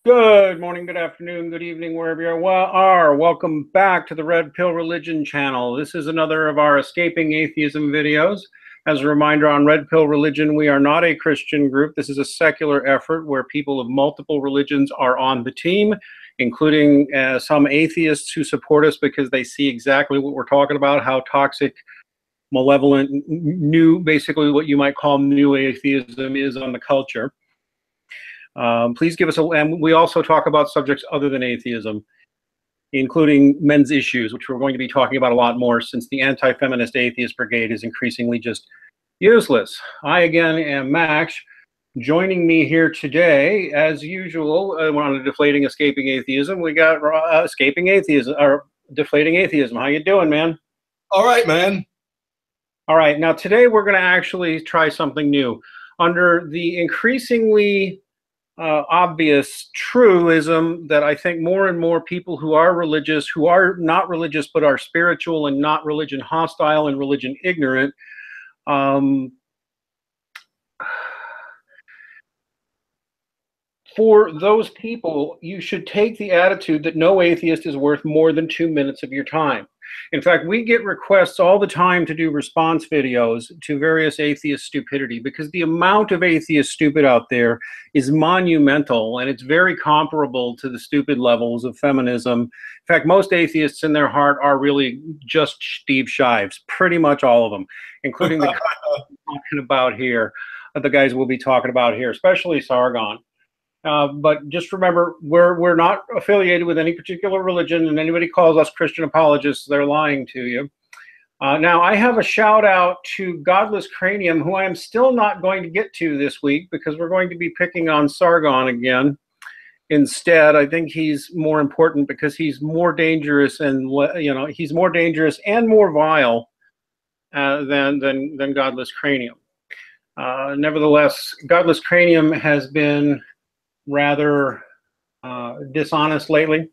Good morning, good afternoon, good evening, wherever you are. Welcome back to the Red Pill Religion channel. This is another of our Escaping Atheism videos. As a reminder, on Red Pill Religion, we are not a Christian group. This is a secular effort where people of multiple religions are on the team, including some atheists who support us because they see exactly what we're talking about, how toxic, malevolent, basically what you might call new atheism is on the culture. Please give us and we also talk about subjects other than atheism, including men's issues, which we're going to be talking about a lot more since the anti-feminist atheist brigade is increasingly just useless. I, again, am Max. Joining me here today, as usual, on a Deflating Escaping Atheism, we got Escaping Atheism, or Deflating Atheism. How you doing, man? All right, man. All right, now today we're going to actually try something new. Under the increasingly obvious truism that I think more and more people who are religious, who are not religious but are spiritual and not religion hostile and religion ignorant, for those people, you should take the attitude that no atheist is worth more than 2 minutes of your time. In fact, we get requests all the time to do response videos to various atheist stupidity because the amount of atheist stupid out there is monumental, and it's very comparable to the stupid levels of feminism. In fact, most atheists in their heart are really just Steve Shives, pretty much all of them, including the guys we're talking about here, the guys we'll be talking about here, especially Sargon. But just remember, we're not affiliated with any particular religion, and anybody calls us Christian apologists, they're lying to you. Now, I have a shout out to Godless Cranium, who I am still not going to get to this week because we're going to be picking on Sargon again. Instead, I think he's more important because he's more dangerous, and he's more dangerous and more vile than Godless Cranium. Nevertheless, Godless Cranium has been rather dishonest lately,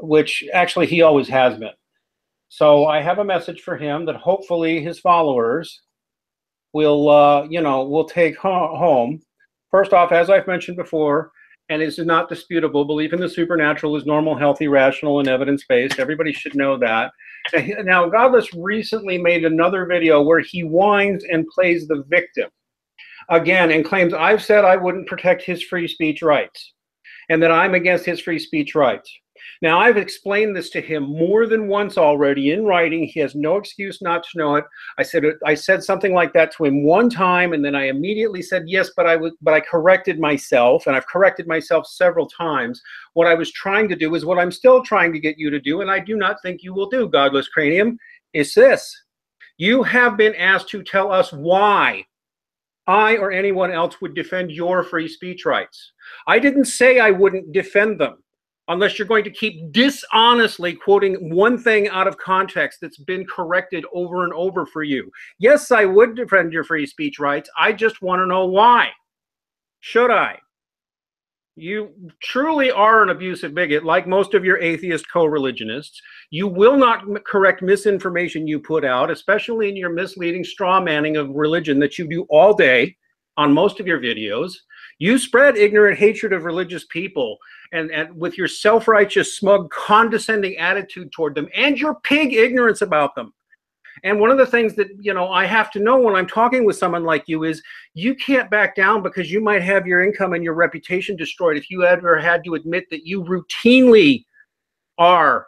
which actually he always has been. So I have a message for him that hopefully his followers will, will take home. First off, as I've mentioned before, and it's not disputable, belief in the supernatural is normal, healthy, rational, and evidence-based. Everybody should know that. Now, Godless recently made another video where he whines and plays the victim again and claims I've said I wouldn't protect his free speech rights and that I'm against his free speech rights. Now, I've explained this to him more than once already in writing. He has no excuse not to know it. I said something like that to him one time, and then I immediately said yes, but I corrected myself, and I've corrected myself several times. What I was trying to do is what I'm still trying to get you to do, and I do not think you will do, Godless Cranium, is this. You have been asked to tell us why I or anyone else would defend your free speech rights. I didn't say I wouldn't defend them unless you're going to keep dishonestly quoting one thing out of context that's been corrected over and over for you. Yes, I would defend your free speech rights. I just want to know why. Should I? You truly are an abusive bigot, like most of your atheist co-religionists. You will not correct misinformation you put out, especially in your misleading straw manning of religion that you do all day on most of your videos. You spread ignorant hatred of religious people and with your self-righteous, smug, condescending attitude toward them and your pig ignorance about them. And one of the things that, I have to know when I'm talking with someone like you is you can't back down because you might have your income and your reputation destroyed if you ever had to admit that you routinely are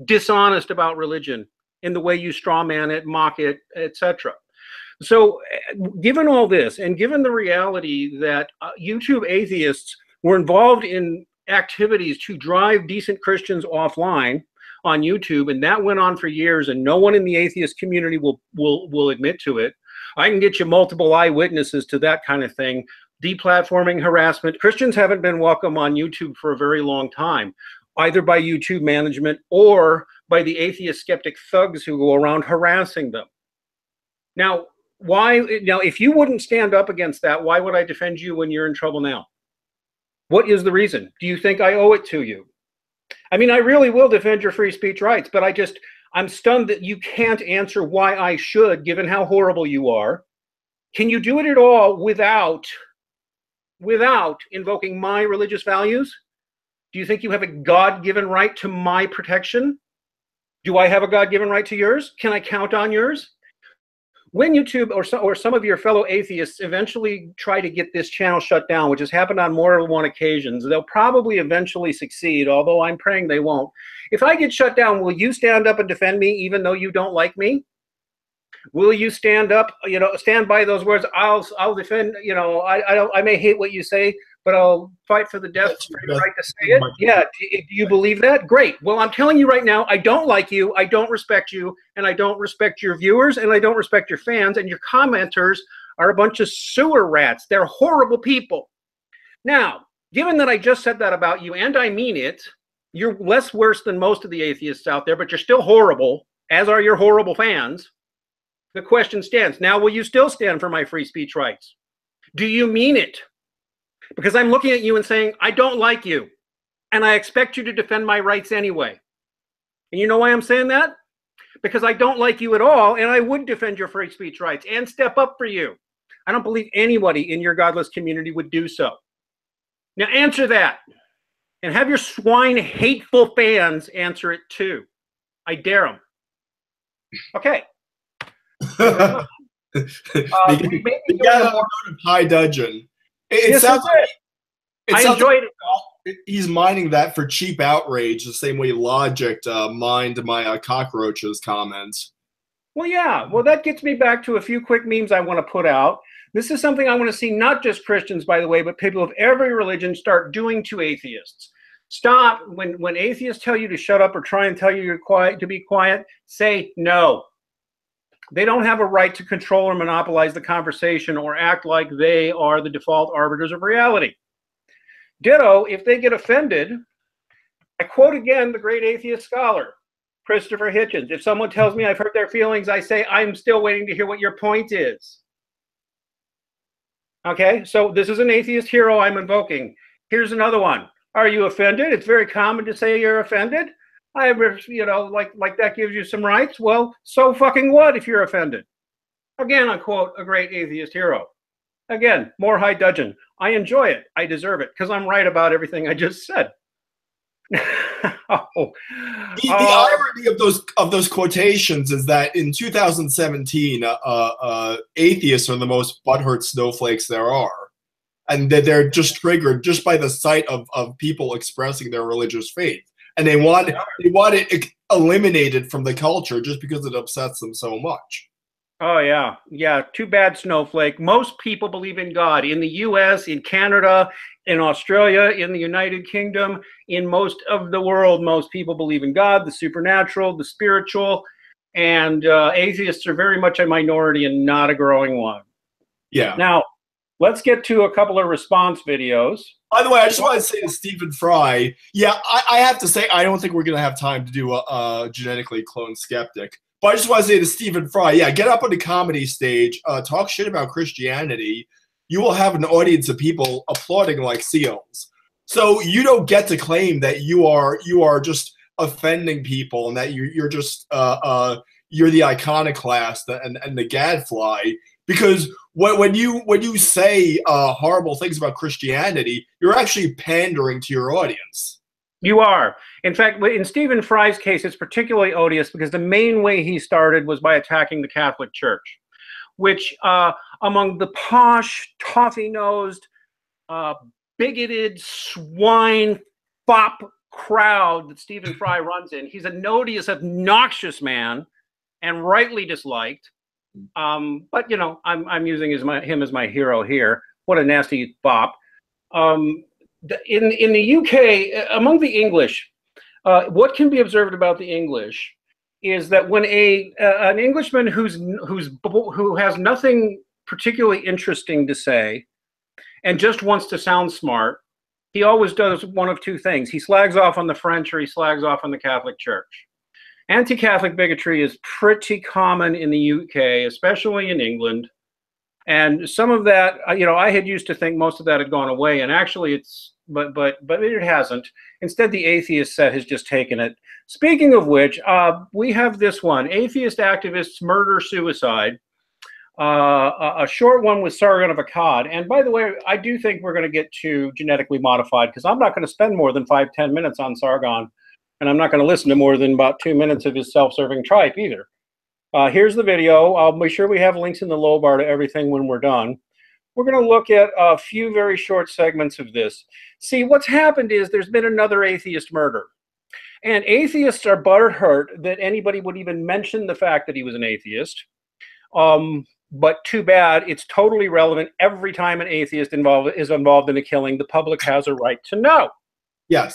dishonest about religion in the way you straw man it, mock it, etc. So given all this, and given the reality that YouTube atheists were involved in activities to drive decent Christians offline on YouTube, and that went on for years, and no one in the atheist community will admit to it. I can get you multiple eyewitnesses to that kind of thing. Deplatforming, harassment. Christians haven't been welcome on YouTube for a very long time, either by YouTube management or by the atheist skeptic thugs who go around harassing them. Now, if you wouldn't stand up against that, why would I defend you when you're in trouble now? What is the reason? Do you think I owe it to you? I mean, I really will defend your free speech rights, but I'm stunned that you can't answer why I should, given how horrible you are. Can you do it at all without without invoking my religious values? Do you think you have a God-given right to my protection? Do I have a God-given right to yours? Can I count on yours? When YouTube or some of your fellow atheists eventually try to get this channel shut down, which has happened on more than one occasion, they'll probably eventually succeed, although I'm praying they won't. If I get shut down, will you stand up and defend me even though you don't like me? Will you stand up, stand by those words? I'll defend, I may hate what you say, but I'll fight for the death right to say it. Yeah, do you believe that? Great. Well, I'm telling you right now, I don't like you, I don't respect you, and I don't respect your viewers, and I don't respect your fans, and your commenters are a bunch of sewer rats. They're horrible people. Now, given that I just said that about you, and I mean it, you're less worse than most of the atheists out there, but you're still horrible, as are your horrible fans. The question stands. Now, will you still stand for my free speech rights? Do you mean it? Because I'm looking at you and saying, I don't like you, and I expect you to defend my rights anyway. And you know why I'm saying that? Because I don't like you at all, and I would defend your free speech rights and step up for you. I don't believe anybody in your godless community would do so. Now answer that, and have your swine hateful fans answer it too. I dare them. Okay. The high dudgeon. It sounds like I enjoyed it. He's mining that for cheap outrage, the same way Logic mined my cockroaches comments. Well, yeah. Well, that gets me back to a few quick memes I want to put out. This is something I want to see not just Christians, by the way, but people of every religion start doing to atheists. Stop. When atheists tell you to shut up or try and tell you you're quiet, to be quiet, say no. They don't have a right to control or monopolize the conversation or act like they are the default arbiters of reality. Ditto, if they get offended, I quote again the great atheist scholar, Christopher Hitchens. If someone tells me I've hurt their feelings, I say, I'm still waiting to hear what your point is. Okay, so this is an atheist hero I'm invoking. Here's another one. Are you offended? It's very common to say you're offended. Like that gives you some rights. Well, so fucking what if you're offended? Again, I quote a great atheist hero. Again, more high dudgeon. I enjoy it. I deserve it because I'm right about everything I just said. The irony of those quotations is that in 2017, atheists are the most butthurt snowflakes there are, and that they're just triggered just by the sight of people expressing their religious faith. And they want it eliminated from the culture just because it upsets them so much. Oh, yeah. Yeah, too bad, snowflake. Most people believe in God. In the US, in Canada, in Australia, in the United Kingdom, in most of the world, most people believe in God, the supernatural, the spiritual, and atheists are very much a minority and not a growing one. Yeah. Now, let's get to a couple of response videos. By the way, I just want to say to Stephen Fry, yeah, I have to say, I don't think we're going to have time to do a genetically cloned skeptic. But I just want to say to Stephen Fry, yeah, get up on the comedy stage, talk shit about Christianity. You will have an audience of people applauding like seals. So you don't get to claim that you are just offending people and that you're just you're the iconoclast and the gadfly. Because when you say horrible things about Christianity, you're actually pandering to your audience. You are. In fact, in Stephen Fry's case, it's particularly odious because the main way he started was by attacking the Catholic Church, which among the posh, toffee-nosed, bigoted, swine, fop crowd that Stephen Fry runs in, he's an odious, obnoxious man and rightly disliked. But you know, I'm using him as my hero here. What a nasty bop. In the UK, among the English, what can be observed about the English is that when an Englishman who has nothing particularly interesting to say and just wants to sound smart, he always does one of two things. He slags off on the French or he slags off on the Catholic Church. Anti-Catholic bigotry is pretty common in the UK, especially in England. And some of that, you know, I had used to think most of that had gone away, and actually it's, but it hasn't. Instead, the atheist set has just taken it. Speaking of which, we have this one, Atheist Activists Murder Suicide. a short one with Sargon of Akkad. And by the way, I do think we're going to get to genetically modified, because I'm not going to spend more than 5-10 minutes on Sargon, and I'm not going to listen to more than about 2 minutes of his self-serving tripe either. Here's the video. I'll make sure we have links in the low bar to everything when we're done. We're going to look at a few very short segments of this. See, what's happened is there's been another atheist murder. And atheists are butthurt that anybody would even mention the fact that he was an atheist. But too bad, it's totally relevant. Every time an atheist is involved in a killing, the public has a right to know. Yes.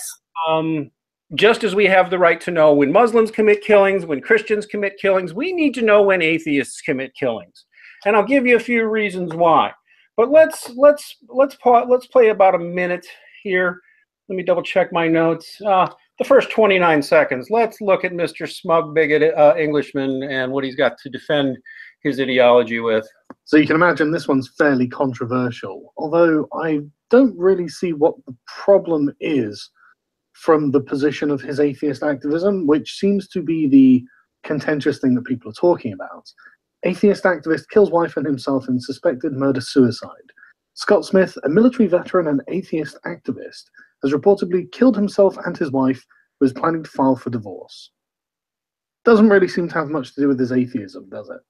Just as we have the right to know when Muslims commit killings, when Christians commit killings, we need to know when atheists commit killings. And I'll give you a few reasons why. But let's play about a minute here. Let me double check my notes. The first 29 seconds. Let's look at Mr. Smug Bigot Englishman and what he's got to defend his ideology with. So you can imagine this one's fairly controversial, although I don't really see what the problem is from the position of his atheist activism, which seems to be the contentious thing that people are talking about. Atheist activist kills wife and himself in suspected murder-suicide. Scott Smith, a military veteran and atheist activist, has reportedly killed himself and his wife, who is planning to file for divorce. Doesn't really seem to have much to do with his atheism, does it?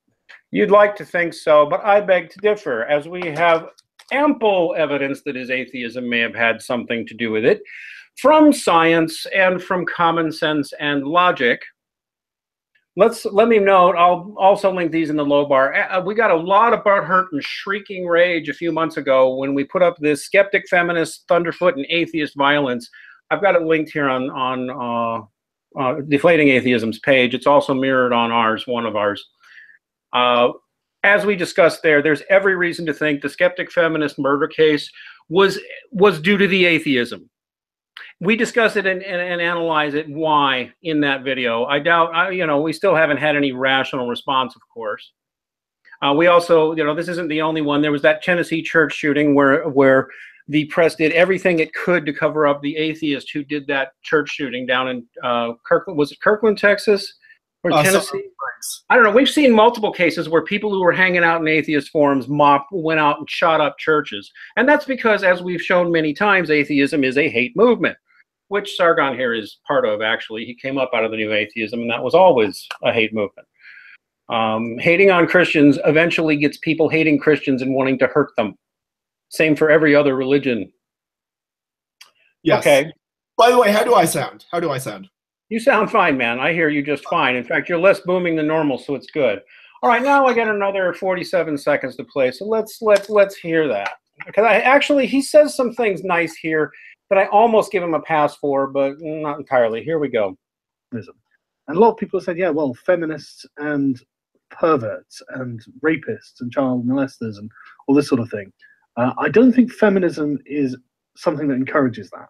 You'd like to think so, but I beg to differ, as we have ample evidence that his atheism may have had something to do with it, from science and from common sense and logic. Let me note, I'll also link these in the low bar. We got a lot of butthurt and shrieking rage a few months ago when we put up this Skeptic, Feminist, Thunderfoot, and Atheist Violence. I've got it linked here on Deflating Atheism's page. It's also mirrored on ours, one of ours. As we discussed there, there's every reason to think the Skeptic Feminist murder case was due to the atheism. We discuss it and analyze it why in that video. I doubt, you know, we still haven't had any rational response, of course. We also, you know, this isn't the only one. There was that Tennessee church shooting where the press did everything it could to cover up the atheist who did that church shooting down in Kirkland. Was it Kirkland, Texas? Or Tennessee? I don't know. We've seen multiple cases where people who were hanging out in atheist forums went out and shot up churches. And that's because, as we've shown many times, atheism is a hate movement, which Sargon here is part of, actually. He came up out of the new atheism, and that was always a hate movement. Hating on Christians eventually gets people hating Christians and wanting to hurt them. Same for every other religion. Yes. Okay. By the way, how do I sound? How do I sound? You sound fine, man. I hear you just fine. In fact, you're less booming than normal, so it's good. All right, now I got another 47 seconds to play, so let's hear that. Because he says some things nice here that I almost give him a pass for, but not entirely. Here we go. And a lot of people said, yeah, well, feminists and perverts and rapists and child molesters and all this sort of thing. I don't think feminism is something that encourages that.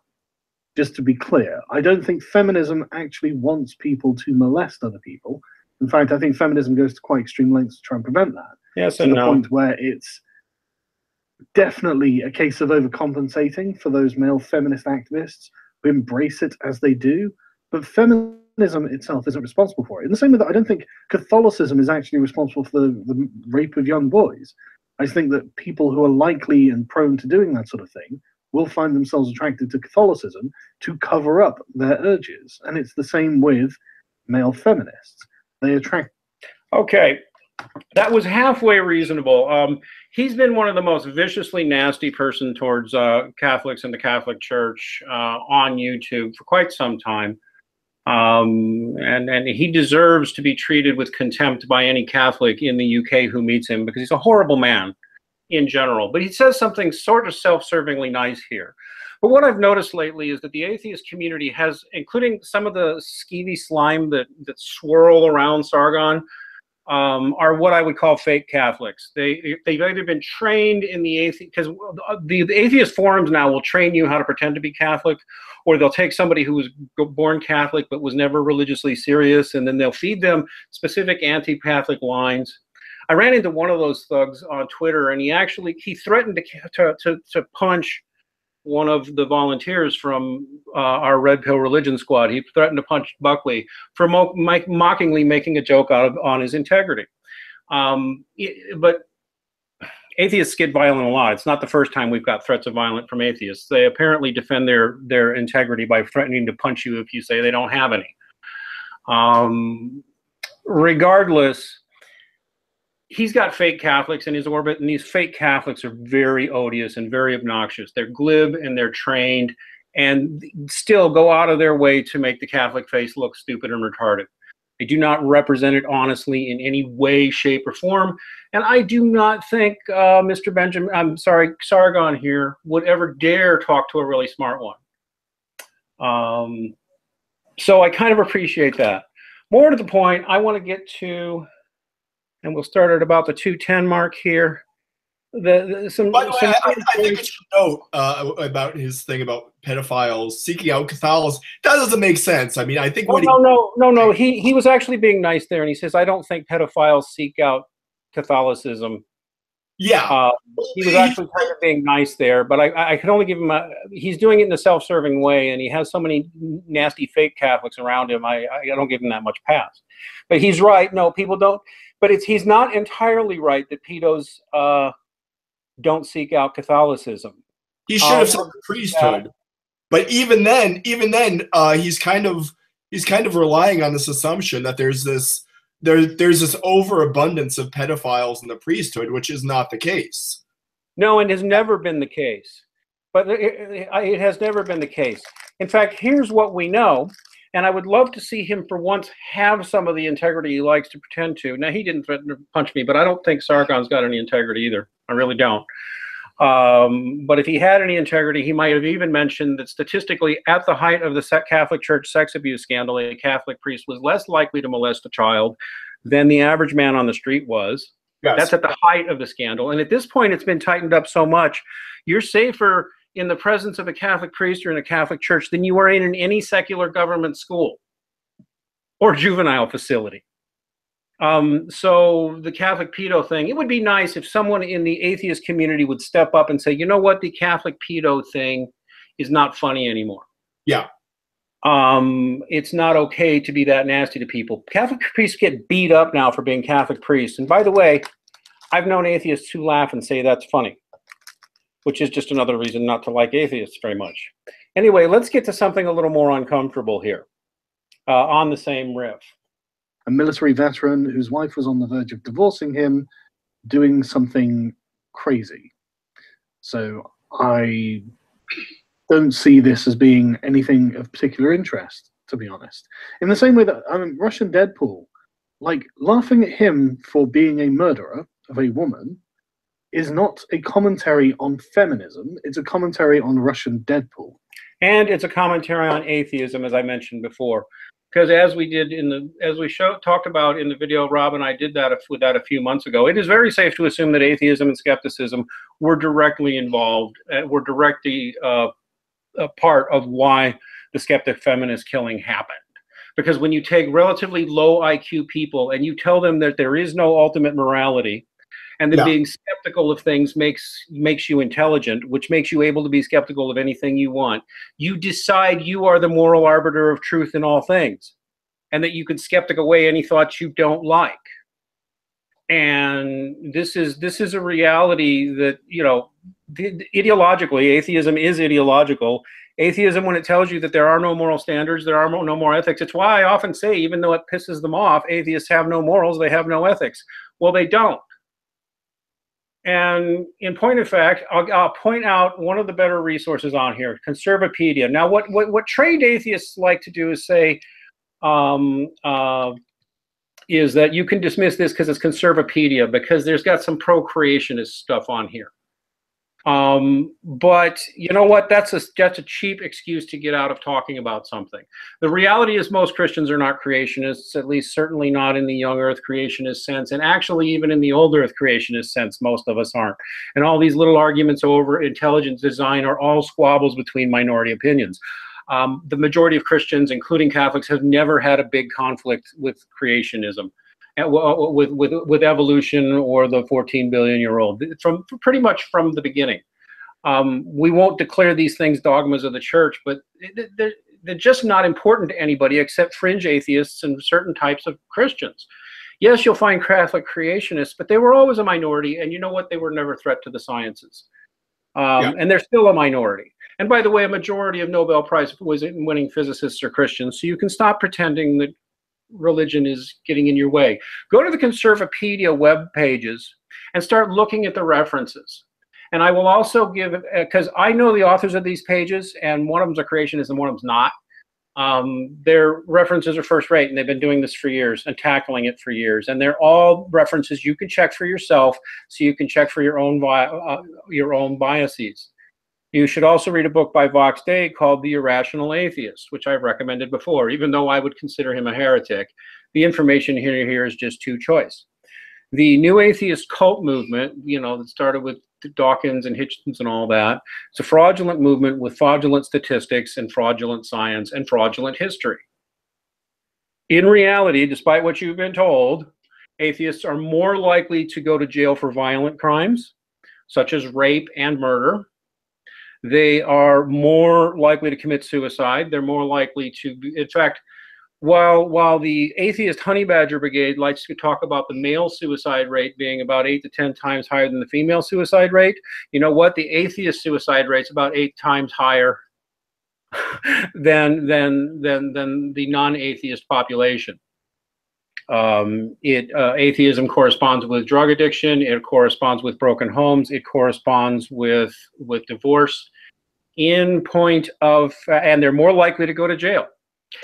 Just to be clear, I don't think feminism actually wants people to molest other people. In fact, I think feminism goes to quite extreme lengths to try and prevent that. Yes, to the point where it's definitely a case of overcompensating for those male feminist activists who embrace it as they do. But feminism itself isn't responsible for it. In the same way that I don't think Catholicism is actually responsible for the rape of young boys. I just think that people who are likely and prone to doing that sort of thing will find themselves attracted to Catholicism to cover up their urges. And it's the same with male feminists. They attract... Okay, that was halfway reasonable. He's been one of the most viciously nasty person towards Catholics and the Catholic Church on YouTube for quite some time. And he deserves to be treated with contempt by any Catholic in the UK who meets him, because he's a horrible man in general. But he says something sort of self-servingly nice here. But what I've noticed lately is that the atheist community has, including some of the skeevy slime that swirl around Sargon, are what I would call fake Catholics. They've either been trained in the atheist, because the atheist forums now will train you how to pretend to be Catholic, or they'll take somebody who was born Catholic but was never religiously serious, and then they'll feed them specific anti-Catholic lines. I ran into one of those thugs on Twitter, and he threatened to punch one of the volunteers from our Red Pill Religion Squad. He threatened to punch Buckley for mockingly making a joke on his integrity. But Atheists get violent a lot. It's not the first time we've got threats of violence from atheists. They apparently defend their integrity by threatening to punch you if you say they don't have any. Regardless, he's got fake Catholics in his orbit, and these fake Catholics are very odious and very obnoxious. They're glib and they're trained and still go out of their way to make the Catholic faith look stupid and retarded. They do not represent it honestly in any way, shape, or form. And I do not think Sargon here would ever dare talk to a really smart one. So I kind of appreciate that. More to the point, I want to get to, and we'll start at about the 2:10 mark here. By the way, I think you should note about his thing about pedophiles seeking out Catholicism. That doesn't make sense. I mean, I think no. He was actually being nice there, and he says, "I don't think pedophiles seek out Catholicism." Yeah, he was actually kind of being nice there, but I can only give him he's doing it in a self-serving way, and he has so many nasty fake Catholics around him. I don't give him that much pass. But he's right. No, people don't. But he's not entirely right that pedos don't seek out Catholicism. He should have said the priesthood. But even then, he's kind of relying on this assumption that there's this overabundance of pedophiles in the priesthood, which is not the case. No, and has never been the case. But it has never been the case. In fact, here's what we know, and I would love to see him for once have some of the integrity he likes to pretend to. Now, he didn't threaten to punch me, but I don't think Sargon's got any integrity either. I really don't. But if he had any integrity, he might have even mentioned that statistically, at the height of the Catholic Church sex abuse scandal, a Catholic priest was less likely to molest a child than the average man on the street was. Yes. That's at the height of the scandal. And at this point, it's been tightened up so much, you're safer in the presence of a Catholic priest or in a Catholic church than you are in any secular government school or juvenile facility. So the Catholic pedo thing, it would be nice if someone in the atheist community would step up and say, you know what, the Catholic pedo thing is not funny anymore. Yeah. It's not okay to be that nasty to people. Catholic priests get beat up now for being Catholic priests. And by the way, I've known atheists who laugh and say that's funny, which is just another reason not to like atheists very much. Anyway, let's get to something a little more uncomfortable here on the same riff. A military veteran whose wife was on the verge of divorcing him, doing something crazy. So I don't see this as being anything of particular interest, to be honest. In the same way that, I mean, Russian Deadpool, like, laughing at him for being a murderer of a woman is not a commentary on feminism, it's a commentary on Russian Deadpool. And it's a commentary on atheism, as I mentioned before. Because as we did talked about in the video, Rob and I did that with that a few months ago, it is very safe to assume that atheism and skepticism were directly involved, were directly a part of why the skeptic feminist killing happened. Because when you take relatively low IQ people and you tell them that there is no ultimate morality, and that being skeptical of things makes you intelligent, which makes you able to be skeptical of anything you want, you decide you are the moral arbiter of truth in all things, and that you can skeptic away any thoughts you don't like. And this is a reality that, you know, ideologically, atheism is ideological. Atheism, when it tells you that there are no moral standards, there are no more ethics, it's why I often say, even though it pisses them off, atheists have no morals, they have no ethics. Well, they don't. And in point of fact, I'll point out one of the better resources on here, Conservapedia. Now, what trained atheists like to do is say, is that you can dismiss this because it's Conservapedia, because there's got some pro-creationist stuff on here. But you know what? That's a cheap excuse to get out of talking about something. The reality is most Christians are not creationists, at least certainly not in the young earth creationist sense. And actually, even in the old earth creationist sense, most of us aren't. And all these little arguments over intelligent design are all squabbles between minority opinions. The majority of Christians, including Catholics, have never had a big conflict with creationism. With evolution or the 14-billion-year-old, pretty much from the beginning. We won't declare these things dogmas of the church, but they're just not important to anybody except fringe atheists and certain types of Christians. Yes, you'll find Catholic creationists, but they were always a minority, and you know what? They were never a threat to the sciences. And they're still a minority. And by the way, a majority of Nobel Prize winning physicists are Christians, so you can stop pretending that religion is getting in your way. Go to the Conservapedia web pages and start looking at the references. And I will also give, because I know the authors of these pages, and one of them's a creationist and one of them's not. Their references are first rate, and they've been doing this for years and tackling it for years. And they're all references you can check for yourself, so you can check for your own biases. You should also read a book by Vox Day called The Irrational Atheist, which I've recommended before, even though I would consider him a heretic. The information here is just too choice. The new atheist cult movement, you know, that started with Dawkins and Hitchens and all that, it's a fraudulent movement with fraudulent statistics and fraudulent science and fraudulent history. In reality, despite what you've been told, atheists are more likely to go to jail for violent crimes, such as rape and murder. They are more likely to commit suicide. They're more likely to, in fact, while the atheist honey badger brigade likes to talk about the male suicide rate being about 8 to 10 times higher than the female suicide rate, you know what? The atheist suicide rate's about 8 times higher than the non-atheist population. Atheism corresponds with drug addiction. It corresponds with broken homes. It corresponds with divorce. In point of, and they're more likely to go to jail.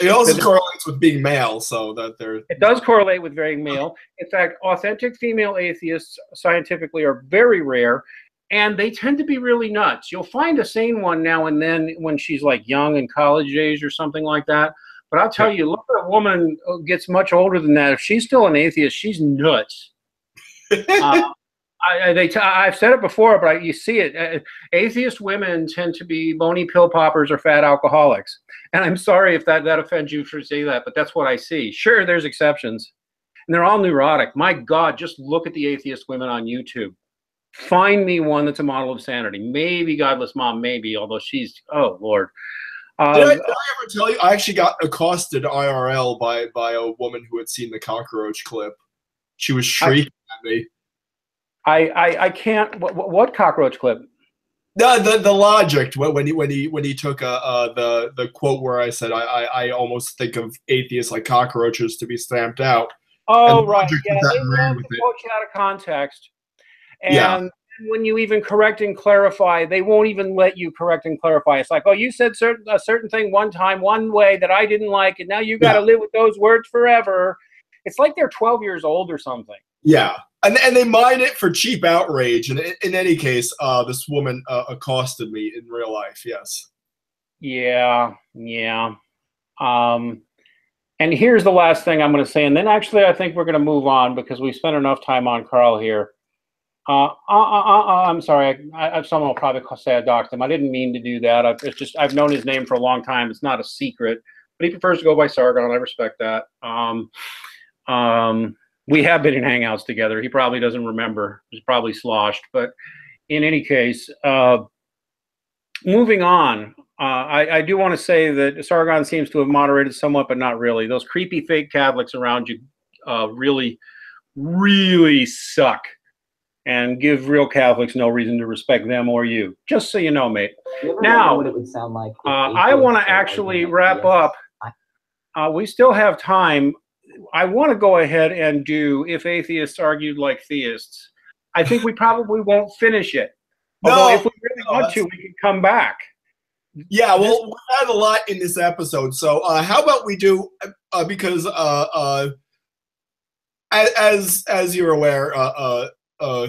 It also correlates with being male, so that they're... It does correlate with being male. In fact, authentic female atheists scientifically are very rare, and they tend to be really nuts. You'll find a sane one now and then when she's like young and college age or something like that. But I'll tell you, look at a woman who gets much older than that. If she's still an atheist, she's nuts. I've said it before, but you see it. Atheist women tend to be bony pill poppers or fat alcoholics. And I'm sorry if that offends you for saying that, but that's what I see. Sure, there's exceptions. And they're all neurotic. My God, just look at the atheist women on YouTube. Find me one that's a model of sanity. Maybe Godless Mom, maybe, although she's, oh, Lord. Did I ever tell you? I actually got accosted IRL by a woman who had seen the cockroach clip. She was shrieking at me. I can't. What cockroach clip? The logic when he took the quote where I said I almost think of atheists like cockroaches to be stamped out. Oh, right. Yeah, they love to quote you out of context. And when you even correct and clarify, they won't even let you correct and clarify. It's like, oh, you said a certain thing one time, one way that I didn't like, and now you got to live with those words forever. It's like they're 12 years old or something. Yeah. And they mine it for cheap outrage. And in any case, this woman accosted me in real life. Yes. Yeah. Yeah. And here's the last thing I'm going to say. And then actually, I think we're going to move on because we spent enough time on Carl here. I'm sorry. Someone will probably say I doxed him. I didn't mean to do that. I've known his name for a long time. It's not a secret, but he prefers to go by Sargon. I respect that. We have been in Hangouts together. He probably doesn't remember. He's probably sloshed. But in any case, moving on, I do want to say that Sargon seems to have moderated somewhat, but not really. Those creepy fake Catholics around you really, really suck and give real Catholics no reason to respect them or you. Just so you know, mate. Now, what it would sound like I want to actually wrap up. We still have time. I want to go ahead and do If Atheists Argued Like Theists. I think we probably won't finish it. Although if we really want to, we can come back. Yeah, well, we had a lot in this episode. So how about we do, because as you're aware,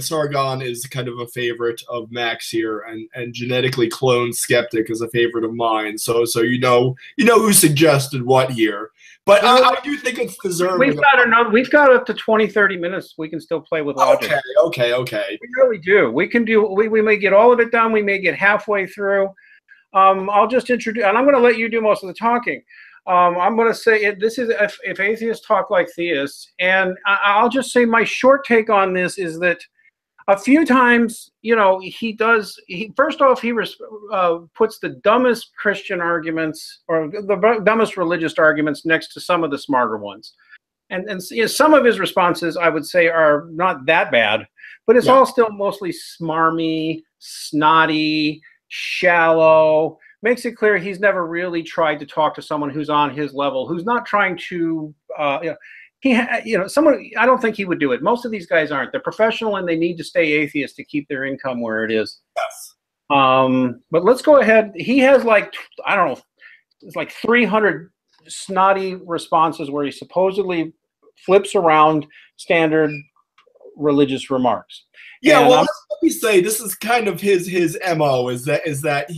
Sargon is kind of a favorite of Max here, and Genetically Cloned Skeptic is a favorite of mine. So you know who suggested what here. But I do think it's deserving. We've got up to 20, 30 minutes. We can still play with logic. Okay. We really do. We can do. We may get all of it done. We may get halfway through. I'll just introduce, and I'm going to let you do most of the talking. I'm going to say this is if atheists talk like theists, and I'll just say my short take on this is that a few times, you know, first off, he puts the dumbest Christian arguments or the dumbest religious arguments next to some of the smarter ones. and you know, some of his responses I would say are not that bad, but it's all still mostly smarmy, snotty, shallow. Makes it clear he's never really tried to talk to someone who's on his level, who's not trying to, someone. I don't think he would do it. Most of these guys aren't. They're professional and they need to stay atheist to keep their income where it is. Yes. But let's go ahead. He has like, I don't know, it's like 300 snotty responses where he supposedly flips around standard religious remarks. Yeah, and well, let me say this is kind of his MO is that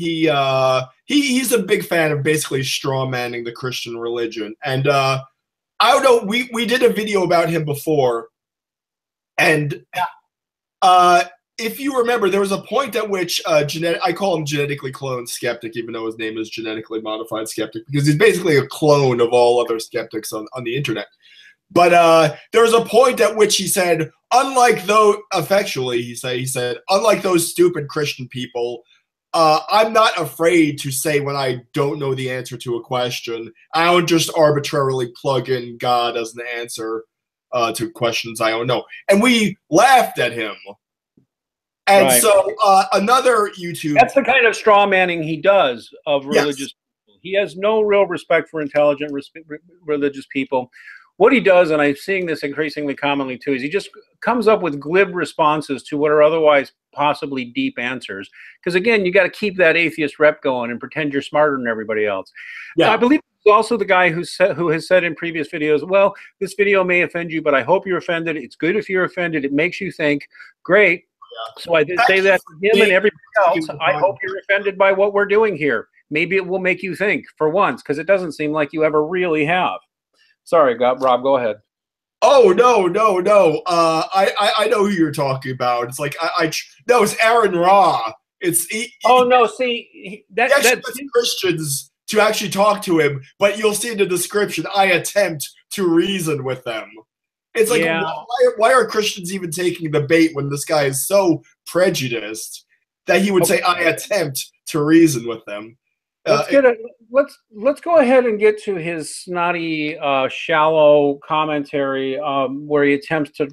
he's a big fan of basically straw manning the Christian religion. And I don't know, we did a video about him before, and if you remember, there was a point at which I call him genetically cloned skeptic, even though his name is genetically modified skeptic, because he's basically a clone of all other skeptics on the internet. But there was a point at which he said, unlike those, effectually, he said, unlike those stupid Christian people, I'm not afraid to say when I don't know the answer to a question. I don't just arbitrarily plug in God as an answer to questions I don't know. And we laughed at him. And right. So another YouTube... That's the kind of straw manning he does of religious people. He has no real respect for intelligent religious people. What he does, and I'm seeing this increasingly commonly too, is he just comes up with glib responses to what are otherwise possibly deep answers. Because again, you got to keep that atheist rep going and pretend you're smarter than everybody else. Yeah. I believe he's also the guy who has said in previous videos, well, this video may offend you, but I hope you're offended. It's good if you're offended. It makes you think. Great. Yeah. So I did say that to him and everybody else. I hope you're offended by what we're doing here. Maybe it will make you think for once, because it doesn't seem like you ever really have. Sorry, Rob, go ahead. Oh, no. I know who you're talking about. It's like, no, it's Aaron Ra. No, see, that's Christians to actually talk to him, but you'll see in the description, I attempt to reason with them. It's like, why are Christians even taking the bait when this guy is so prejudiced that he would say, I attempt to reason with them? Let's go ahead and get to his snotty, shallow commentary where he attempts to,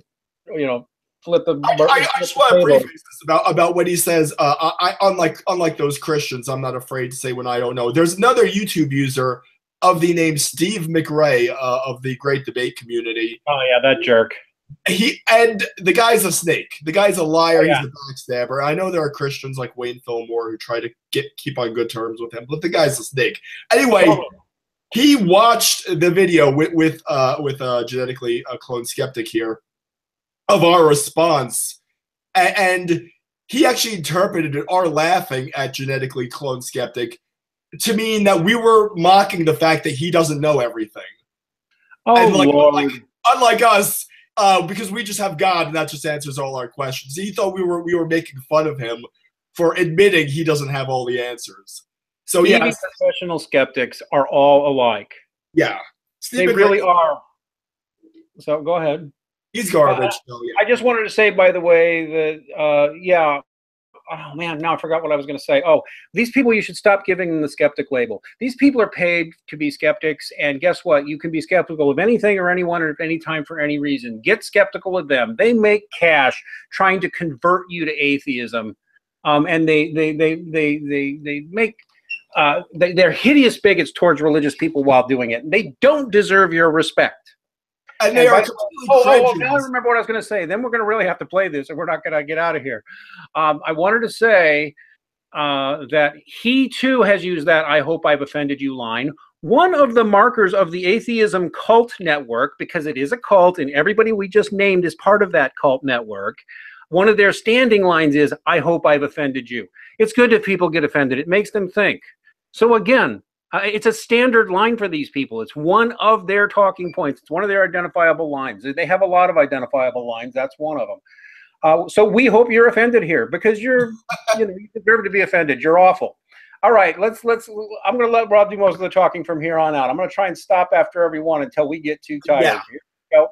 flip the. I just want to preface this about what he says. Unlike those Christians, I'm not afraid to say when I don't know. There's another YouTube user of the name Steve McRae of the Great Debate Community. Oh yeah, that jerk. The guy's a snake. The guy's a liar. He's a backstabber. I know there are Christians like Wayne Fillmore who try to keep on good terms with him, but the guy's a snake. Anyway, he watched the video with genetically cloned skeptic here of our response, and he actually interpreted our laughing at genetically cloned skeptic to mean that we were mocking the fact that he doesn't know everything. Oh, and unlike us. Because we just have God and that just answers all our questions. He thought we were making fun of him for admitting he doesn't have all the answers. So yeah, professional skeptics are all alike. Yeah, they really are. So go ahead. He's garbage. I just wanted to say, by the way, that oh man, now I forgot what I was going to say. Oh, these people, you should stop giving them the skeptic label. These people are paid to be skeptics, and guess what? You can be skeptical of anything or anyone at any time for any reason. Get skeptical of them. They make cash trying to convert you to atheism, and they're hideous bigots towards religious people while doing it. They don't deserve your respect. And they are now I remember what I was going to say. Then we're going to really have to play this, and we're not going to get out of here. I wanted to say that he, too, has used that I hope I've offended you line. One of the markers of the atheism cult network, because it is a cult, and everybody we just named is part of that cult network, one of their standing lines is, I hope I've offended you. It's good if people get offended. It makes them think. So again, it's a standard line for these people. It's one of their talking points. It's one of their identifiable lines. They have a lot of identifiable lines. That's one of them. So we hope you're offended here because you deserve to be offended. You're awful. All right, I'm going to let Rob do most of the talking from here on out. I'm going to try and stop after every one until we get too tired. Yeah. Here we go.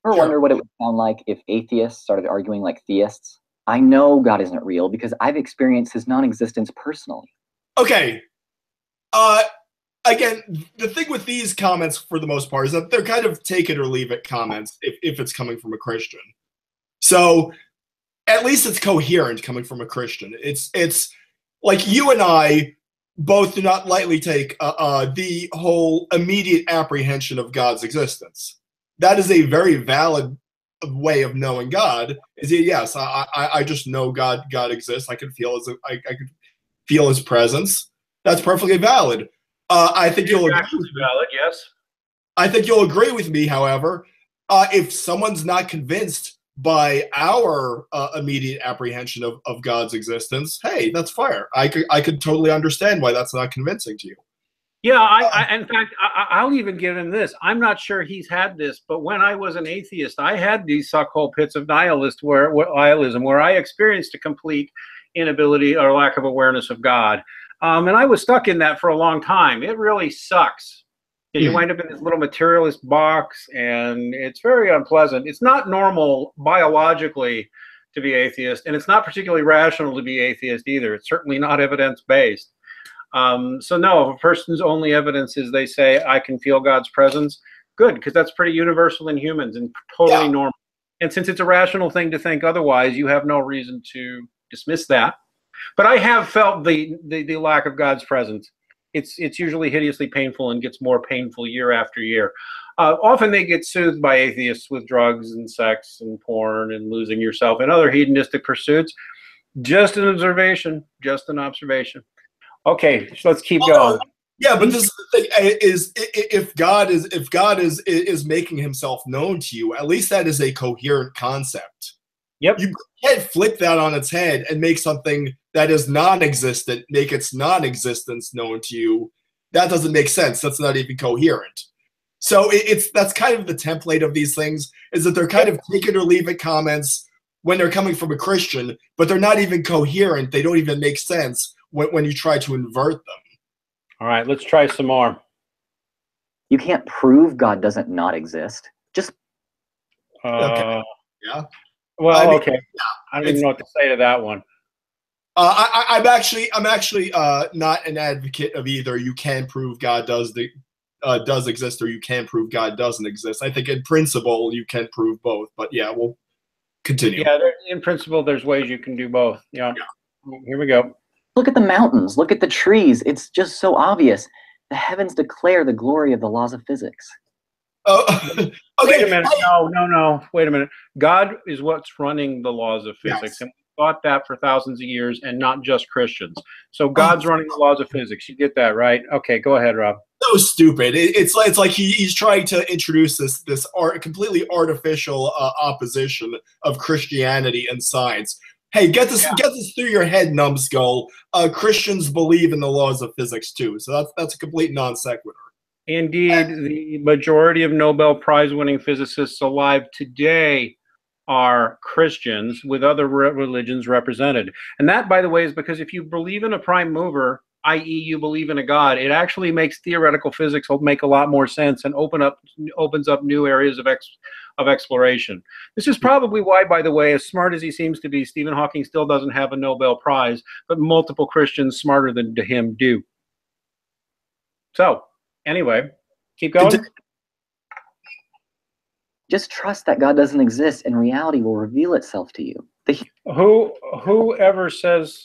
I wonder what it would sound like if atheists started arguing like theists. I know God isn't real because I've experienced his non-existence personally. Okay. again, the thing with these comments, for the most part, is that they're kind of take it or leave it comments if it's coming from a Christian. So at least it's coherent coming from a Christian. It's like you and I both do not lightly take the whole immediate apprehension of God's existence. That is a very valid way of knowing God. Is it? Yes, I just know God exists. I can feel his presence. That's perfectly valid. I think you'll agree with me. Valid, yes. I think you'll agree with me, however, if someone's not convinced by our immediate apprehension of God's existence, hey, that's fair. I could totally understand why that's not convincing to you. Yeah, in fact, I'll even give him this. I'm not sure he's had this, but when I was an atheist, I had these suckhole pits of nihilism where I experienced a complete inability or lack of awareness of God. And I was stuck in that for a long time. It really sucks. You wind up in this little materialist box, and it's very unpleasant. It's not normal biologically to be atheist, and it's not particularly rational to be atheist either. It's certainly not evidence-based. So no, if a person's only evidence is they say, I can feel God's presence, good, because that's pretty universal in humans and totally normal. And since it's a rational thing to think otherwise, you have no reason to dismiss that. But I have felt the lack of God's presence. It's usually hideously painful and gets more painful year after year. Often they get soothed by atheists with drugs and sex and porn and losing yourself and other hedonistic pursuits. Just an observation, just an observation. Okay, so let's keep going. Yeah, but this is the thing: is if God is making himself known to you, at least that is a coherent concept. Yep. You can't flip that on its head and make something that is non-existent, make its non-existence known to you. That doesn't make sense. That's not even coherent. So that's kind of the template of these things, is that they're kind of take it or leave it comments when they're coming from a Christian, but they're not even coherent. They don't even make sense when you try to invert them. All right, let's try some more. You can't prove God doesn't not exist. Just okay. Yeah. Well, I mean, okay. Yeah, I don't even know what to say to that one. I'm actually not an advocate of either. You can prove God does exist, or you can prove God doesn't exist. I think in principle you can prove both. But yeah, we'll continue. Yeah, in principle, there's ways you can do both. Yeah. Here we go. Look at the mountains. Look at the trees. It's just so obvious. The heavens declare the glory of the laws of physics. Oh, okay. Wait a minute. No. Wait a minute. God is what's running the laws of physics. Yes. And we thought that for thousands of years, and not just Christians. So God's running the laws of physics. You get that, right? Okay, go ahead, Rob. So stupid. It's like he's trying to introduce this completely artificial opposition of Christianity and science. Hey, get this through your head, numbskull. Christians believe in the laws of physics too. So that's a complete non sequitur. Indeed, the majority of Nobel Prize-winning physicists alive today are Christians, with other religions represented. And that, by the way, is because if you believe in a prime mover, i.e. you believe in a God, it actually makes theoretical physics make a lot more sense and opens up new areas of exploration. This is probably why, by the way, as smart as he seems to be, Stephen Hawking still doesn't have a Nobel Prize, but multiple Christians smarter than him do. So, anyway, keep going. Just trust that God doesn't exist, and reality will reveal itself to you. Whoever says,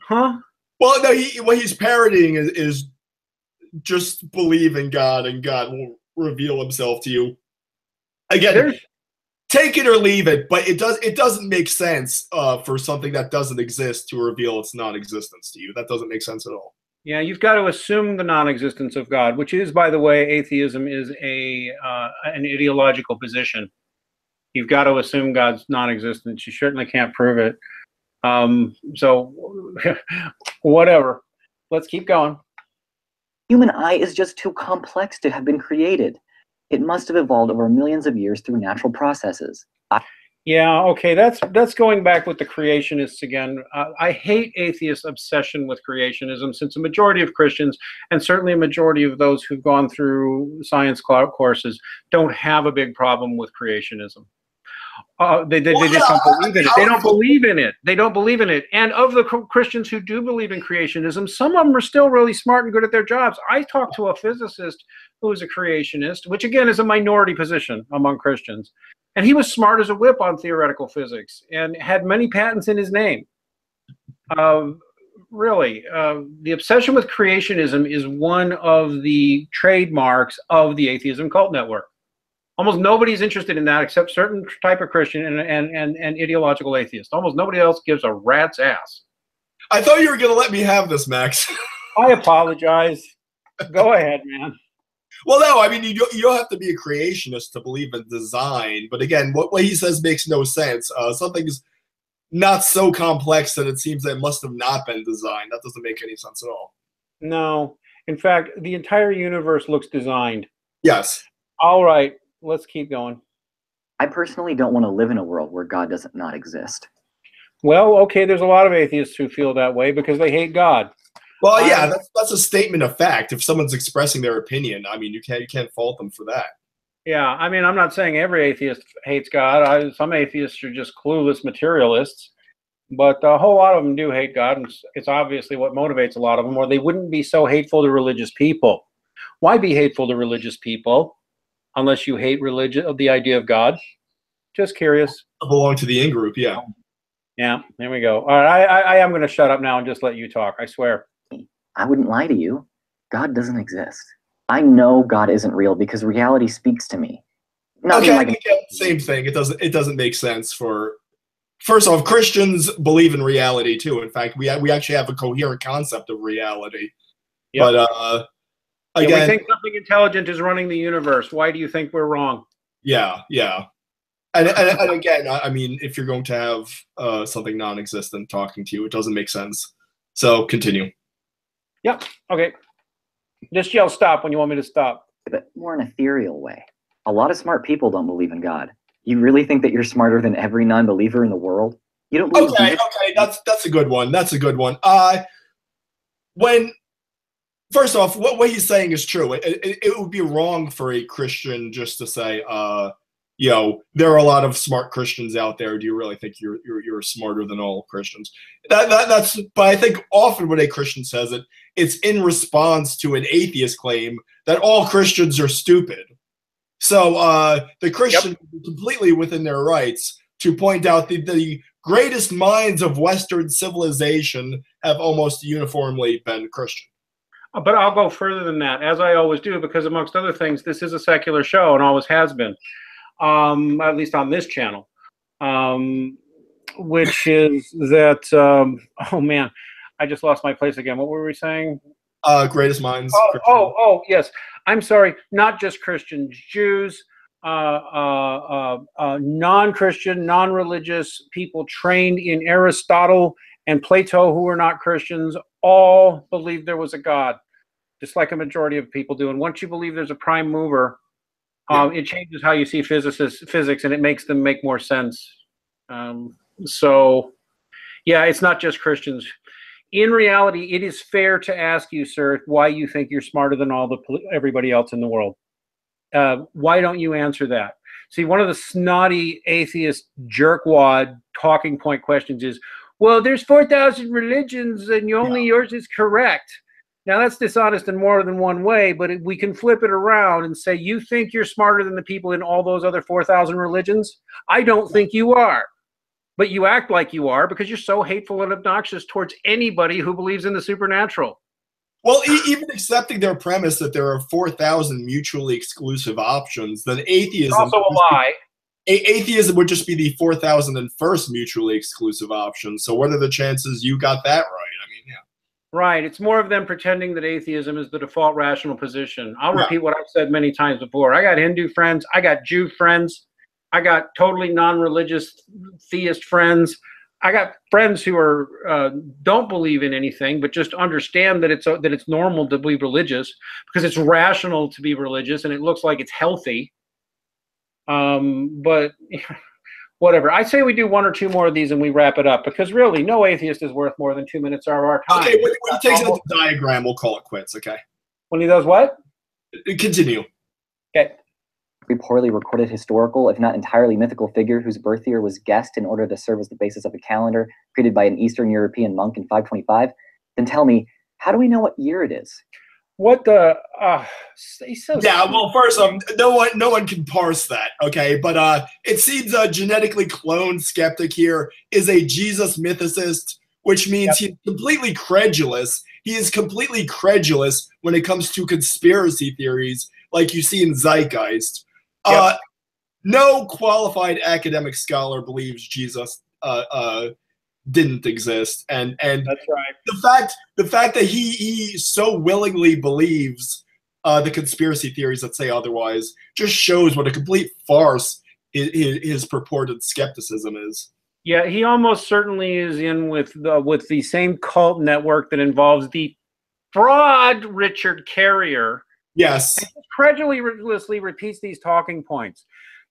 huh? Well, no, what he's parodying is just believe in God, and God will reveal himself to you. Again, take it or leave it, but it doesn't make sense for something that doesn't exist to reveal its non-existence to you. That doesn't make sense at all. Yeah, you've got to assume the non-existence of God, which is, by the way, atheism is an ideological position. You've got to assume God's non-existence. You certainly can't prove it. So, whatever. Let's keep going. Human eye is just too complex to have been created. It must have evolved over millions of years through natural processes. Yeah, okay, that's going back with the creationists again. I hate atheists' obsession with creationism, since a majority of Christians, and certainly a majority of those who've gone through science courses, don't have a big problem with creationism. They just don't believe in it. They don't believe in it. They don't believe in it. And of the Christians who do believe in creationism, some of them are still really smart and good at their jobs. I talked to a physicist who is a creationist, which again is a minority position among Christians. And he was smart as a whip on theoretical physics and had many patents in his name. Really, the obsession with creationism is one of the trademarks of the atheism cult network. Almost nobody's interested in that except certain type of Christian and ideological atheist. Almost nobody else gives a rat's ass. I thought you were going to let me have this, Max. I apologize. Go ahead, man. Well, no, I mean, you don't have to be a creationist to believe in design. But again, what he says makes no sense. Something's not so complex that it seems that it must have not been designed. That doesn't make any sense at all. No. In fact, the entire universe looks designed. Yes. All right. Let's keep going. I personally don't want to live in a world where God doesn't not exist. Well, okay, there's a lot of atheists who feel that way because they hate God. Well, yeah, that's a statement of fact. If someone's expressing their opinion, I mean, you can't fault them for that. Yeah, I mean, I'm not saying every atheist hates God. Some atheists are just clueless materialists, but a whole lot of them do hate God, and it's obviously what motivates a lot of them, or they wouldn't be so hateful to religious people. Why be hateful to religious people? Unless you hate religion, the idea of God. Just curious. I belong to the in-group, yeah. Yeah, there we go. All right, I am going to shut up now and just let you talk, I swear. I wouldn't lie to you. God doesn't exist. I know God isn't real because reality speaks to me. Okay, again, same thing. It doesn't make sense for... First off, Christians believe in reality, too. In fact, we actually have a coherent concept of reality. Yep. But, again, we think something intelligent is running the universe. Why do you think we're wrong? Yeah, yeah. And again, I mean, if you're going to have something non-existent talking to you, it doesn't make sense. So continue. Yep. Okay. Just yell stop when you want me to stop. But more in an ethereal way. A lot of smart people don't believe in God. You really think that you're smarter than every non-believer in the world? You don't believe okay, that's a good one. That's a good one. First off, what he's saying is true. It would be wrong for a Christian just to say, you know, there are a lot of smart Christians out there. Do you really think you're smarter than all Christians? That's. But I think often when a Christian says it, it's in response to an atheist claim that all Christians are stupid. So the Christian is completely within their rights to point out the greatest minds of Western civilization have almost uniformly been Christian. But I'll go further than that, as I always do, because amongst other things, this is a secular show and always has been, at least on this channel, which is that, oh man, I just lost my place again. What were we saying? Greatest minds. Oh, yes. I'm sorry, not just Christians, Jews, non-Christian, non-religious people trained in Aristotle and Plato who are not Christians all believed there was a God, just like a majority of people do. And once you believe there's a prime mover, it changes how you see physics, and it makes them make more sense. So, yeah, it's not just Christians. In reality, it is fair to ask you, sir, why you think you're smarter than everybody else in the world. Why don't you answer that? See, one of the snotty atheist jerkwad talking point questions is, well, there's 4,000 religions and only yours is correct. Now, that's dishonest in more than one way, but we can flip it around and say, you think you're smarter than the people in all those other 4,000 religions? I don't think you are. But you act like you are because you're so hateful and obnoxious towards anybody who believes in the supernatural. Well, even accepting their premise that there are 4,000 mutually exclusive options, then atheism... Also a lie. Atheism would just be the 4,001st mutually exclusive option. So what are the chances you got that right? I mean, yeah. Right. It's more of them pretending that atheism is the default rational position. I'll repeat what I've said many times before. I got Hindu friends. I got Jew friends. I got totally non-religious theist friends. I got friends who are don't believe in anything, but just understand that it's normal to be religious because it's rational to be religious and it looks like it's healthy. But whatever. I say we do one or two more of these and we wrap it up because really no atheist is worth more than 2 minutes of our time. Okay, when he takes out the diagram, we'll call it quits. Okay. When he does what? Continue. Okay. very poorly recorded historical, if not entirely mythical figure whose birth year was guessed in order to serve as the basis of a calendar created by an Eastern European monk in 525, then tell me, how do we know what year it is? What the? He's so Yeah, stupid. well, first, no one can parse that, okay? But it seems a genetically cloned skeptic here is a Jesus mythicist, which means he's completely credulous. He is completely credulous when it comes to conspiracy theories, like you see in Zeitgeist. No qualified academic scholar believes Jesus didn't exist, and That's right. the fact that he so willingly believes the conspiracy theories that say otherwise just shows what a complete farce his purported skepticism is. Yeah, he almost certainly is in with the same cult network that involves the fraud Richard Carrier. Yes. And credulously repeats these talking points.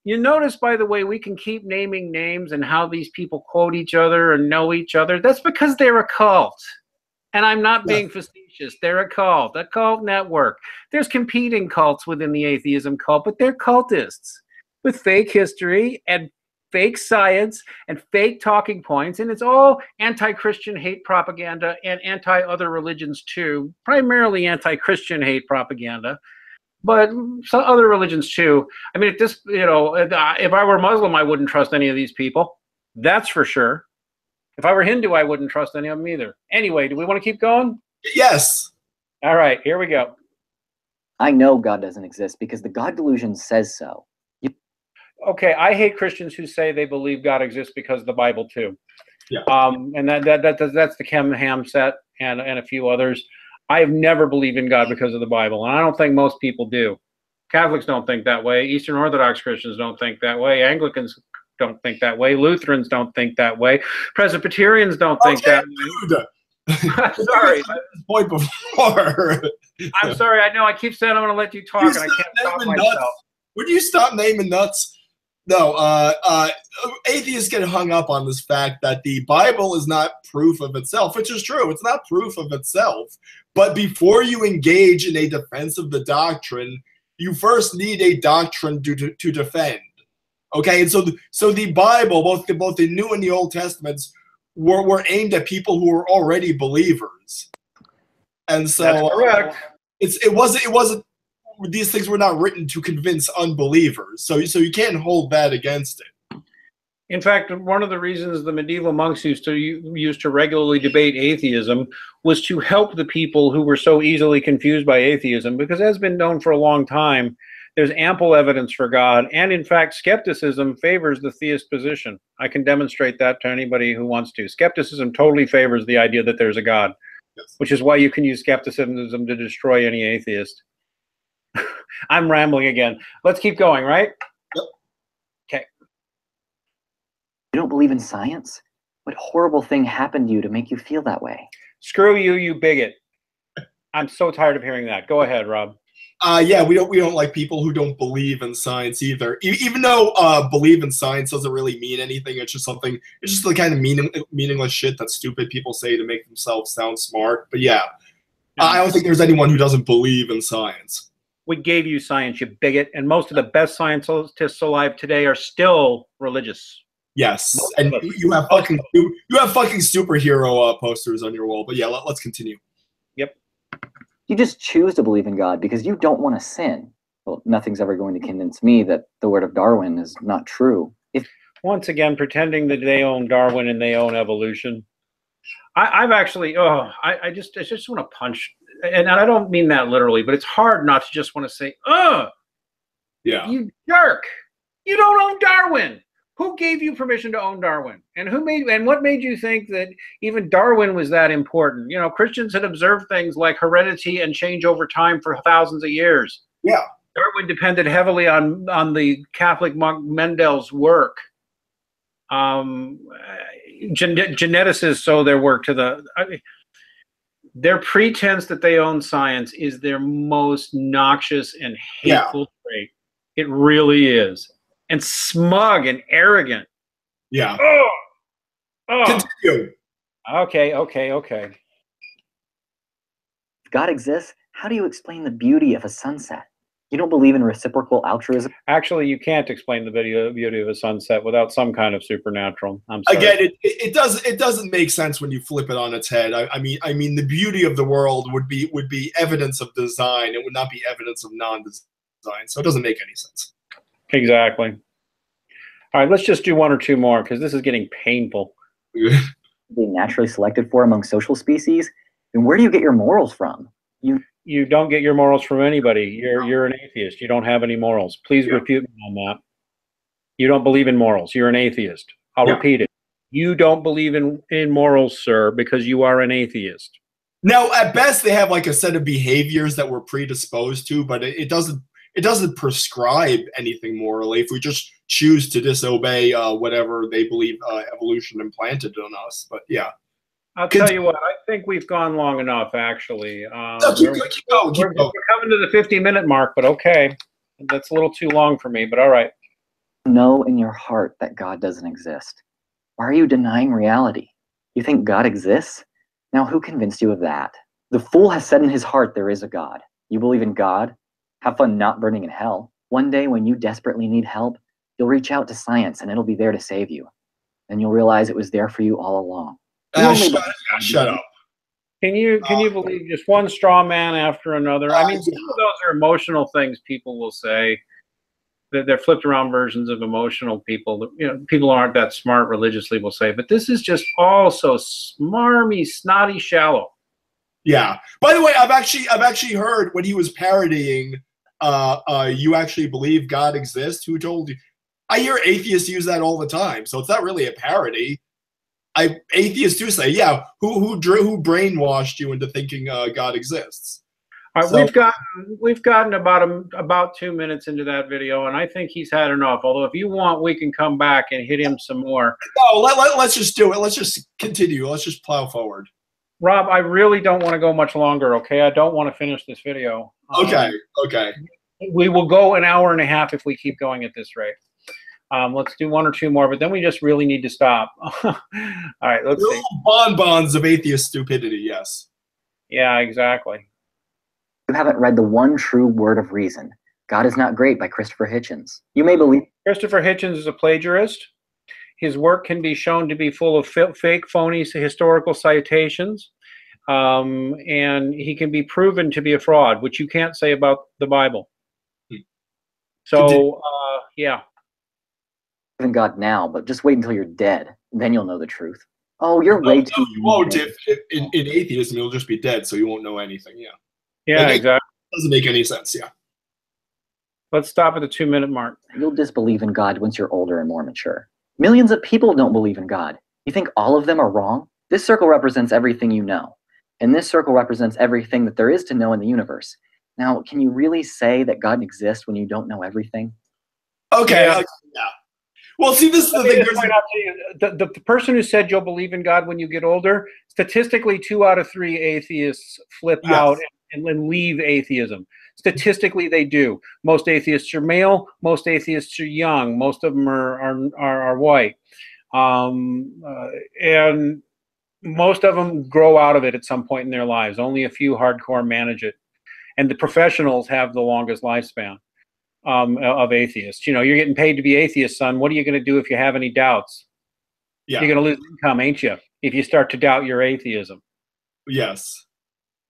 You notice, by the way, we can keep naming names and how these people quote each other and know each other. That's because they're a cult. And I'm not being facetious. They're a cult network. There's competing cults within the atheism cult, but they're cultists with fake history and fake science and fake talking points. And it's all anti-Christian hate propaganda and anti-other religions too, primarily anti-Christian hate propaganda. But some other religions too. I mean, if I were Muslim, I wouldn't trust any of these people. That's for sure. If I were Hindu, I wouldn't trust any of them either. Anyway, do we want to keep going? Yes. All right, here we go. I know God doesn't exist because the God delusion says so. Okay, I hate Christians who say they believe God exists because of the Bible too. Yeah. And that's the Kem Hamset and a few others. I have never believed in God because of the Bible, and I don't think most people do. Catholics don't think that way. Eastern Orthodox Christians don't think that way. Anglicans don't think that way. Lutherans don't think that way. Presbyterians don't think that way. Sorry. Point before. I'm sorry. I know I keep saying I'm going to let you talk, and I can't stop myself. Would you stop naming nuts? No, atheists get hung up on this fact that the Bible is not proof of itself, which is true. It's not proof of itself. But before you engage in a defense of the doctrine, you first need a doctrine to defend. Okay, and so the Bible, both the New and the Old Testaments, were aimed at people who were already believers. And so that's correct. It wasn't. These things were not written to convince unbelievers, so you can't hold that against it. In fact, one of the reasons the medieval monks used to regularly debate atheism was to help the people who were so easily confused by atheism, because as has been known for a long time, there's ample evidence for God, and in fact, skepticism favors the theist position. I can demonstrate that to anybody who wants to. Skepticism totally favors the idea that there's a God, which is why you can use skepticism to destroy any atheist. I'm rambling again. Let's keep going, right? Yep. Okay. You don't believe in science? What horrible thing happened to you to make you feel that way? Screw you, you bigot. I'm so tired of hearing that. Go ahead, Rob. Yeah, we don't like people who don't believe in science either. Even though believe in science doesn't really mean anything. It's just something. It's just the kind of meaningless shit that stupid people say to make themselves sound smart. But yeah, I don't think there's anyone who doesn't believe in science. We gave you science, you bigot, and most of the best scientists alive today are still religious. Yes, and you have fucking superhero posters on your wall. But yeah, let's continue. Yep. You just choose to believe in God because you don't want to sin. Well, nothing's ever going to convince me that the word of Darwin is not true. Once again, pretending that they own Darwin and they own evolution. I've actually, I just want to punch. And I don't mean that literally, but it's hard not to just want to say, yeah, you jerk. You don't own Darwin. Who gave you permission to own Darwin? And what made you think that even Darwin was that important? You know, Christians had observed things like heredity and change over time for thousands of years. Yeah. Darwin depended heavily on the Catholic monk Mendel's work. Geneticists owe their work to their pretense that they own science is their most noxious and hateful trait. It really is. And smug and arrogant. Yeah. Continue. Okay. If God exists, how do you explain the beauty of a sunset? You don't believe in reciprocal altruism? Actually, you can't explain the beauty of a sunset without some kind of supernatural. I'm sorry. Again, it doesn't make sense when you flip it on its head. I mean, the beauty of the world would be evidence of design. It would not be evidence of non-design. So it doesn't make any sense. Exactly. All right, let's just do one or two more because this is getting painful. Being naturally selected for among social species? And where do you get your morals from? You don't get your morals from anybody. You're an atheist. You don't have any morals. Please refute me on that. You don't believe in morals. You're an atheist. I'll repeat it. You don't believe in morals, sir, because you are an atheist. Now, at best, they have like a set of behaviors that we're predisposed to, but it doesn't prescribe anything morally. If we just choose to disobey whatever they believe evolution implanted on us, but yeah. I'll tell you what, I think we've gone long enough, actually. Keep going. We're coming to the 50-minute mark, but okay. That's a little too long for me, but all right. Know in your heart that God doesn't exist. Why are you denying reality? You think God exists? Now, who convinced you of that? The fool has said in his heart there is a God. You believe in God? Have fun not burning in hell. One day when you desperately need help, you'll reach out to science and it'll be there to save you. Then you'll realize it was there for you all along. Shut up. Can you believe just one straw man after another? I mean, some of those are emotional things people will say. They're flipped around versions of emotional people. You know, people aren't that smart religiously will say, but this is just all so smarmy, snotty, shallow. Yeah. By the way, I've actually heard when he was parodying, you actually believe God exists? Who told you? I hear atheists use that all the time, so it's not really a parody. Atheists do say, yeah, who brainwashed you into thinking God exists? All right, so, we've gotten about 2 minutes into that video, and I think he's had enough. Although, if you want, we can come back and hit him some more. No, let's just do it. Let's just continue. Let's just plow forward. Rob, I really don't want to go much longer. Okay, I don't want to finish this video. Okay. We will go an hour and a half if we keep going at this rate. Let's do one or two more, but then we just really need to stop. All right, let's see. Bonbons of atheist stupidity, yes. Yeah, exactly. You haven't read The One True Word of Reason. God is Not Great by Christopher Hitchens. You may believe Christopher Hitchens is a plagiarist. His work can be shown to be full of fake, phony historical citations, and he can be proven to be a fraud, which you can't say about the Bible. So, yeah. in God now, but just wait until you're dead. Then you'll know the truth. Oh, you're way too... No, you won't. In atheism, you'll just be dead, so you won't know anything, yeah. Yeah, exactly. Doesn't make any sense, yeah. Let's stop at the 2-minute mark. You'll disbelieve in God once you're older and more mature. Millions of people don't believe in God. You think all of them are wrong? This circle represents everything you know. And this circle represents everything that there is to know in the universe. Now, can you really say that God exists when you don't know everything? Okay, yeah. Well, see, this is the thing. The person who said you'll believe in God when you get older, statistically, 2 out of 3 atheists flip out and leave atheism. Statistically, they do. Most atheists are male. Most atheists are young. Most of them are white. And most of them grow out of it at some point in their lives. Only a few hardcore manage it. And the professionals have the longest lifespan of atheists. You know, you're getting paid to be atheist, son. What are you going to do if you have any doubts? Yeah. You're going to lose income, ain't you, if you start to doubt your atheism? Yes.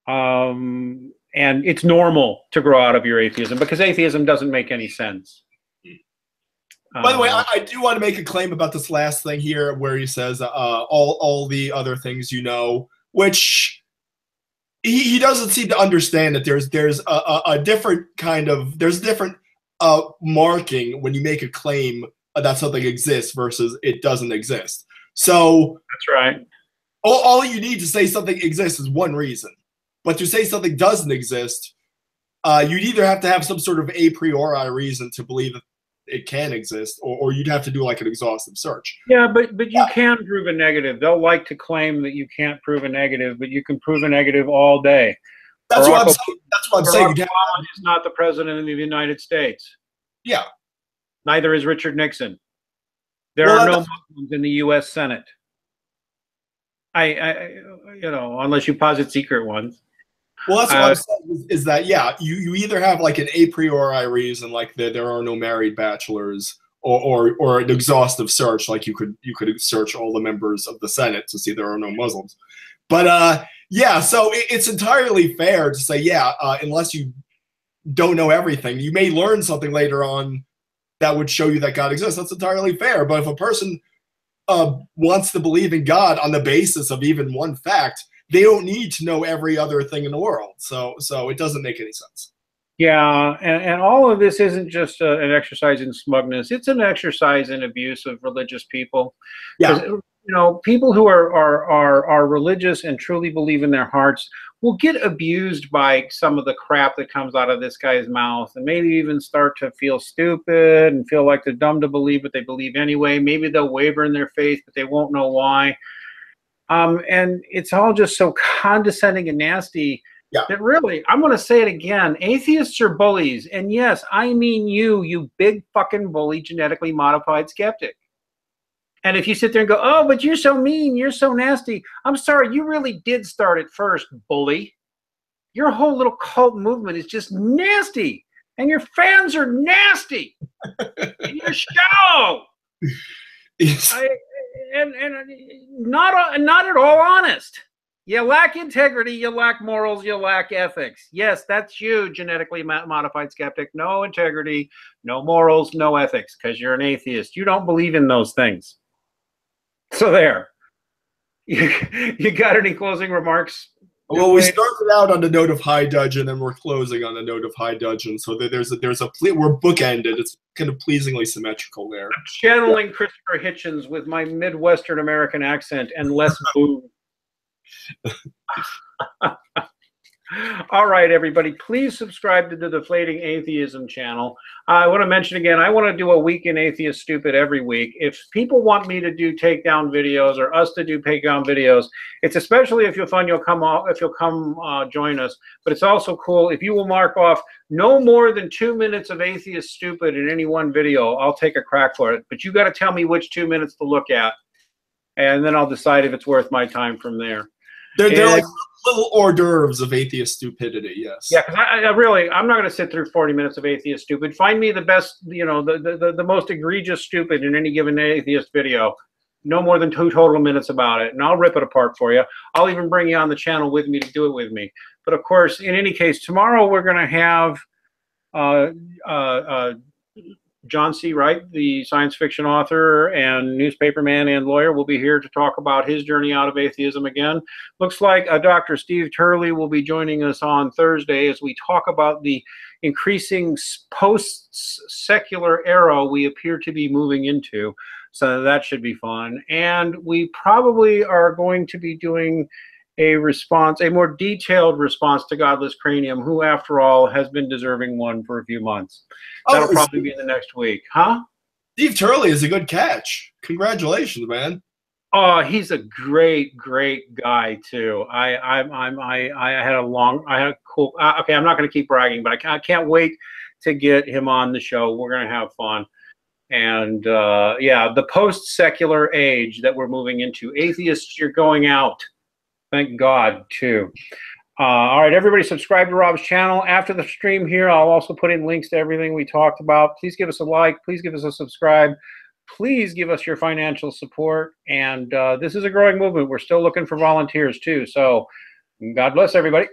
And it's normal to grow out of your atheism because atheism doesn't make any sense. By the way, I do want to make a claim about this last thing here where he says all the other things you know, which he doesn't seem to understand that there's a different kind of, there's different marking when you make a claim that something exists versus it doesn't exist. So that's right. All you need to say something exists is one reason. But to say something doesn't exist, you'd either have to have some sort of a priori reason to believe that it can exist, or you'd have to do like an exhaustive search. Yeah, but you can prove a negative. They'll like to claim that you can't prove a negative, but you can prove a negative all day. That's what I'm saying. That's what I'm saying. Obama is not the president of the United States. Yeah. Neither is Richard Nixon. There are no Muslims in the U.S. Senate. You know, unless you posit secret ones. Well, that's what I'm saying is that, yeah, you either have like an a priori reason, like there are no married bachelors, or an exhaustive search, like you could search all the members of the Senate to see there are no Muslims. But yeah, so it's entirely fair to say, yeah, unless you don't know everything, you may learn something later on that would show you that God exists. That's entirely fair. But if a person wants to believe in God on the basis of even one fact, they don't need to know every other thing in the world. So it doesn't make any sense. Yeah, and all of this isn't just an exercise in smugness. It's an exercise in abuse of religious people. Yeah. You know, people who are religious and truly believe in their hearts will get abused by some of the crap that comes out of this guy's mouth, and maybe even start to feel stupid and feel like they're dumb to believe, but they believe anyway. Maybe they'll waver in their faith, but they won't know why. And it's all just so condescending and nasty. Yeah. That really, I'm going to say it again, atheists are bullies. And yes, I mean you big fucking bully, genetically modified skeptic. And if you sit there and go, oh, but you're so mean, you're so nasty. I'm sorry, you really did start it first, bully. Your whole little cult movement is just nasty. And your fans are nasty. And you're shallow. And not at all honest. You lack integrity, you lack morals, you lack ethics. Yes, that's you, genetically modified skeptic. No integrity, no morals, no ethics, because you're an atheist. You don't believe in those things. So there. You got any closing remarks? Well, we started out on the note of high dudgeon, and we're closing on the note of high dudgeon. So we're bookended. It's kind of pleasingly symmetrical there. I'm channeling Christopher Hitchens with my Midwestern American accent and less boo. All right, everybody, please subscribe to the Deflating Atheism channel. I want to mention again, I want to do a Week in Atheist Stupid every week. If people want me to do takedown videos or us to do takedown videos, it's especially if you'll come join us. But it's also cool if you will mark off no more than 2 minutes of Atheist Stupid in any one video. I'll take a crack for it. But you got to tell me which 2 minutes to look at, and then I'll decide if it's worth my time from there. They're like little hors d'oeuvres of atheist stupidity, yes. Yeah, because I'm not going to sit through 40 minutes of atheist stupid. Find me the best, you know, the most egregious stupid in any given atheist video. No more than 2 total minutes about it, and I'll rip it apart for you. I'll even bring you on the channel with me to do it with me. But of course, in any case, tomorrow we're going to have John C. Wright, the science fiction author and newspaperman and lawyer, will be here to talk about his journey out of atheism again. Looks like Dr. Steve Turley will be joining us on Thursday as we talk about the increasing post-secular era we appear to be moving into. So that should be fun. And we probably are going to be doing a more detailed response to Godless Cranium, who, after all, has been deserving one for a few months. That'll probably be in the next week. Huh? Steve Turley is a good catch. Congratulations, man. Oh, he's a great guy too. I had a cool. Okay, I'm not going to keep bragging, but I can't wait to get him on the show. We're going to have fun. And yeah, the post-secular age that we're moving into. Atheists, you're going out. Thank God, too. All right, everybody subscribe to Rob's channel. After the stream here, I'll also put in links to everything we talked about. Please give us a like. Please give us a subscribe. Please give us your financial support. And this is a growing movement. We're still looking for volunteers, too. So God bless everybody.